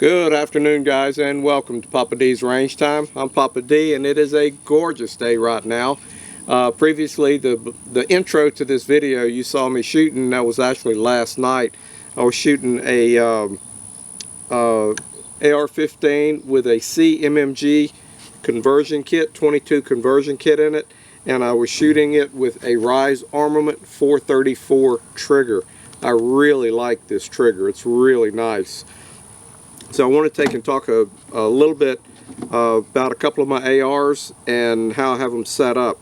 Good afternoon, guys, and welcome to Papa D's Range Time. I'm Papa D, and it is a gorgeous day right now. Previously, the intro to this video you saw me shooting, that was actually last night. I was shooting a AR15 with a CMMG conversion kit, 22 conversion kit in it, and I was shooting it with a Rise Armament 434 trigger. I really like this trigger. It's really nice. So I want to take and talk a little bit about a couple of my ARs and how I have them set up.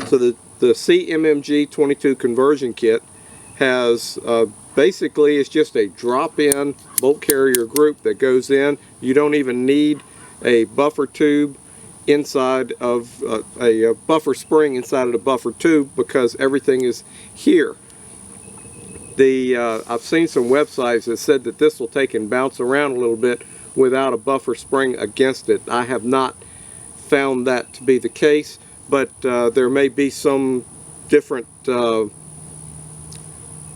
So the CMMG 22 conversion kit has basically, it's just a drop-in bolt carrier group that goes in. You don't even need a buffer tube inside of a buffer spring inside of the buffer tube because everything is here. I've seen some websites that said that this will take and bounce around a little bit without a buffer spring against it. I have not found that to be the case, but there may be some different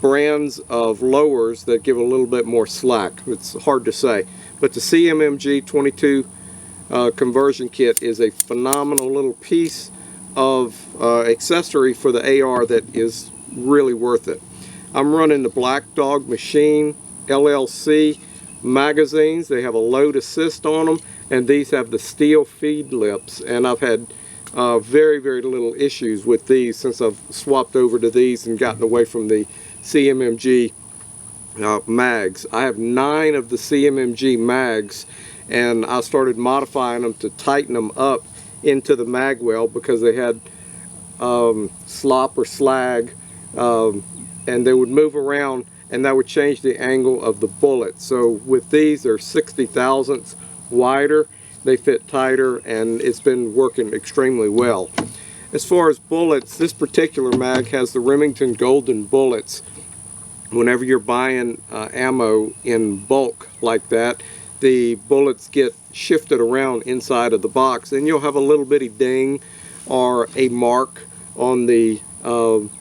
brands of lowers that give a little bit more slack. It's hard to say. But the CMMG 22 conversion kit is a phenomenal little piece of accessory for the AR that is really worth it. I'm running the Blackdog Machine LLC magazines. They have a load assist on them, and these have the steel feed lips, and I've had very little issues with these since I've swapped over to these and gotten away from the CMMG mags. I have 9 of the CMMG mags, and I started modifying them to tighten them up into the mag well because they had slop or slag, and they would move around, and that would change the angle of the bullet. So with these, they're 60 thousandths wider, they fit tighter, and it's been working extremely well. As far as bullets, this particular mag has the Remington Golden bullets. Whenever you're buying ammo in bulk like that, the bullets get shifted around inside of the box, and you'll have a little bitty ding or a mark on the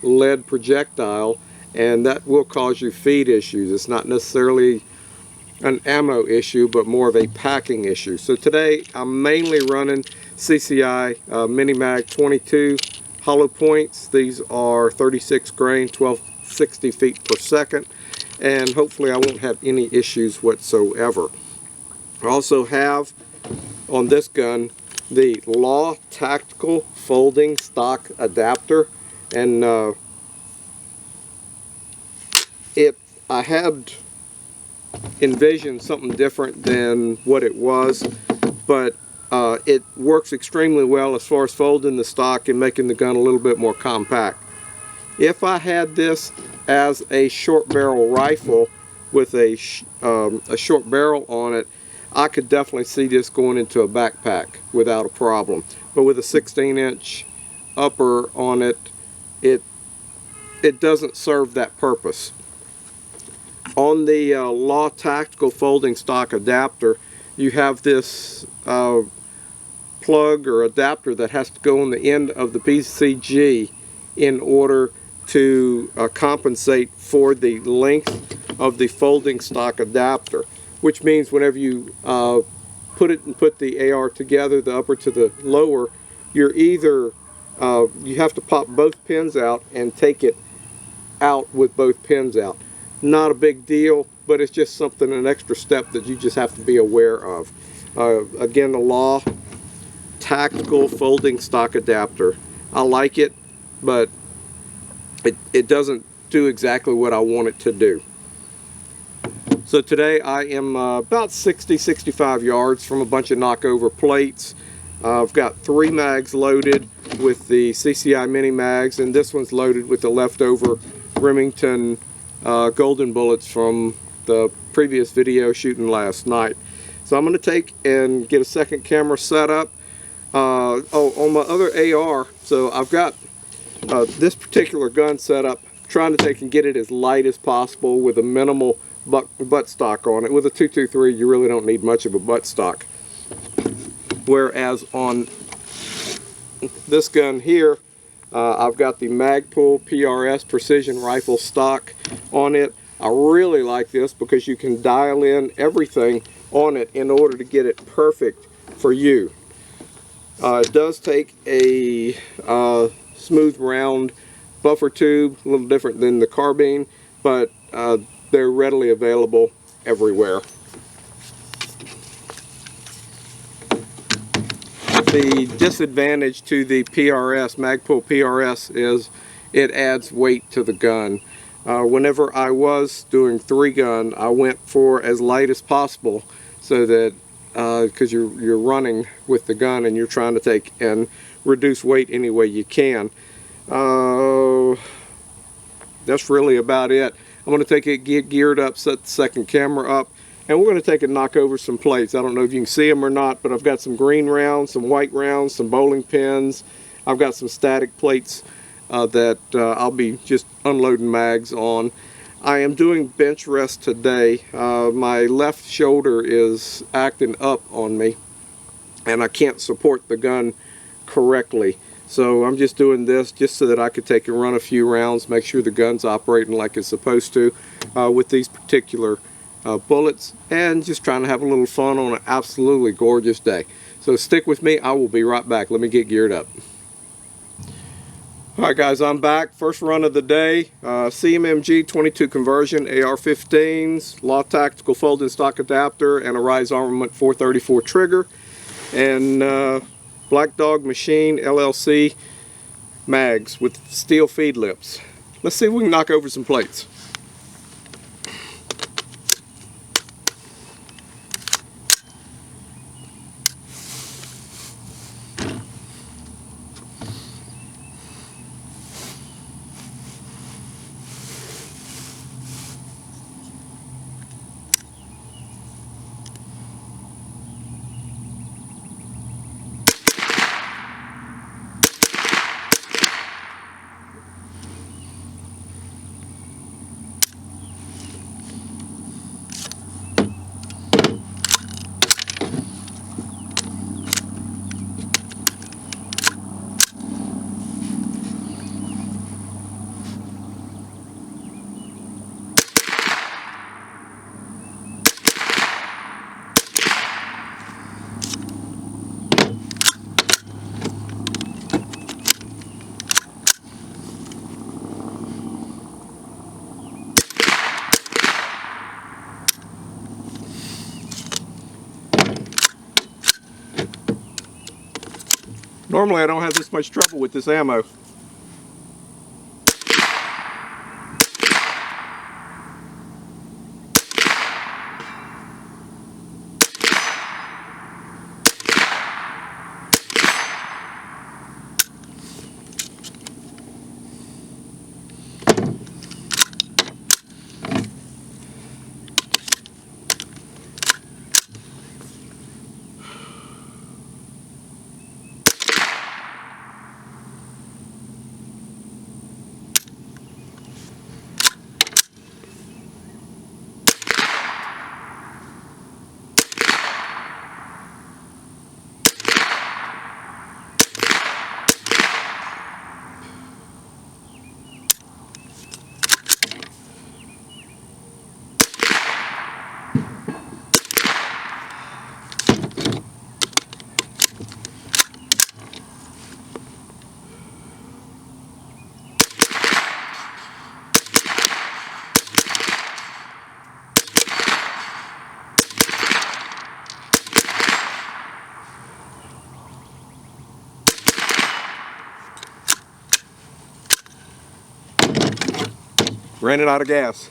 lead projectile, and that will cause you feed issues. It's not necessarily an ammo issue, but more of a packing issue. So today I'm mainly running CCI Mini Mag 22 hollow points. These are 36 grain, 1260 feet per second, and hopefully I won't have any issues whatsoever. I also have on this gun the Law Tactical Folding Stock Adapter, and I had envisioned something different than what it was, but it works extremely well as far as folding the stock and making the gun a little bit more compact. If I had this as a short barrel rifle with a short barrel on it, I could definitely see this going into a backpack without a problem. But with a 16-inch upper on it, it doesn't serve that purpose. On the Law Tactical Folding Stock Adapter, you have this plug or adapter that has to go on the end of the BCG in order to compensate for the length of the folding stock adapter, which means whenever you put the AR together, the upper to the lower, you're either you have to pop both pins out and take it out with both pins out. Not a big deal, but it's just something, an extra step that you just have to be aware of. Again, the Law Tactical Folding Stock Adapter. I like it, but it doesn't do exactly what I want it to do. So today I am about 60-65 yards from a bunch of knockover plates. I've got 3 mags loaded with the CCI Mini Mags, and this one's loaded with the leftover Remington Golden bullets from the previous video shooting last night. So I'm going to take and get a second camera set up. On my other AR, so I've got this particular gun set up, trying to take and get it as light as possible with a minimal buttstock on it. With a 223, you really don't need much of a buttstock. Whereas on this gun here, I've got the Magpul PRS Precision Rifle stock on it. I really like this because you can dial in everything on it in order to get it perfect for you. It does take a smooth round buffer tube, a little different than the carbine, but they're readily available everywhere. The disadvantage to the PRS, Magpul PRS, is it adds weight to the gun. Whenever I was doing 3-gun, I went for as light as possible, so that because you're running with the gun and you're trying to take and reduce weight any way you can. That's really about it. I'm going to take it, get geared up, set the second camera up, and we're going to take and knock over some plates. I don't know if you can see them or not, but I've got some green rounds, some white rounds, some bowling pins. I've got some static plates that I'll be just unloading mags on. I am doing bench rest today. My left shoulder is acting up on me and I can't support the gun correctly. So I'm just doing this just so that I could take and run a few rounds, make sure the gun's operating like it's supposed to with these particular bullets, and just trying to have a little fun on an absolutely gorgeous day. So stick with me, I will be right back. Let me get geared up. Alright guys, I'm back. First run of the day. CMMG 22 conversion, AR15s, Law Tactical folding stock adapter, and a Rise Armament 434 trigger, and Blackdog Machine LLC mags with steel feed lips. Let's see if we can knock over some plates. Normally I don't have this much trouble with this ammo. Ran it out of gas.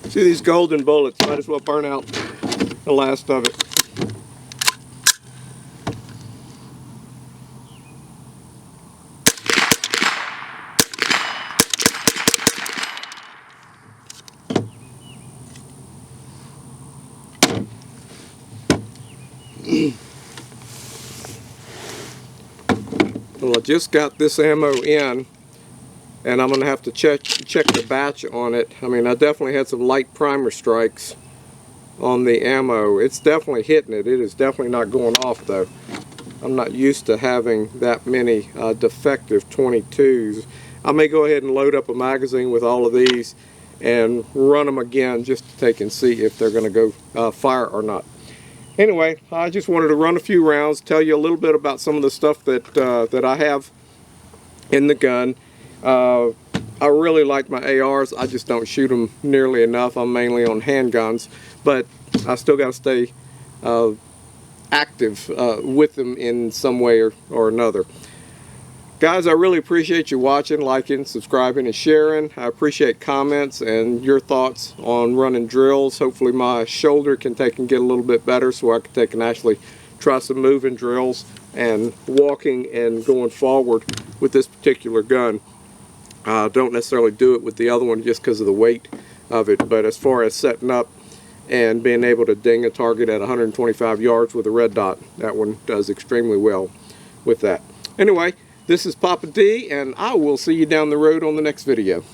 See these golden bullets, might as well burn out the last of it. Well, I just got this ammo in, and I'm going to have to check the batch on it. I mean, I definitely had some light primer strikes on the ammo. It's definitely hitting it. It is definitely not going off, though. I'm not used to having that many defective 22s. I may go ahead and load up a magazine with all of these and run them again just to take and see if they're going to go fire or not. Anyway, I just wanted to run a few rounds, tell you a little bit about some of the stuff that that I have in the gun. I really like my ARs. I just don't shoot them nearly enough. I'm mainly on handguns, but I still got to stay active with them in some way or another. Guys, I really appreciate you watching, liking, subscribing, and sharing. I appreciate comments and your thoughts on running drills. Hopefully my shoulder can take and get a little bit better so I can take and actually try some moving drills and walking and going forward with this particular gun. I don't necessarily do it with the other one just because of the weight of it, but as far as setting up and being able to ding a target at 125 yards with a red dot, that one does extremely well with that. Anyway, this is Papa D, and I will see you down the road on the next video.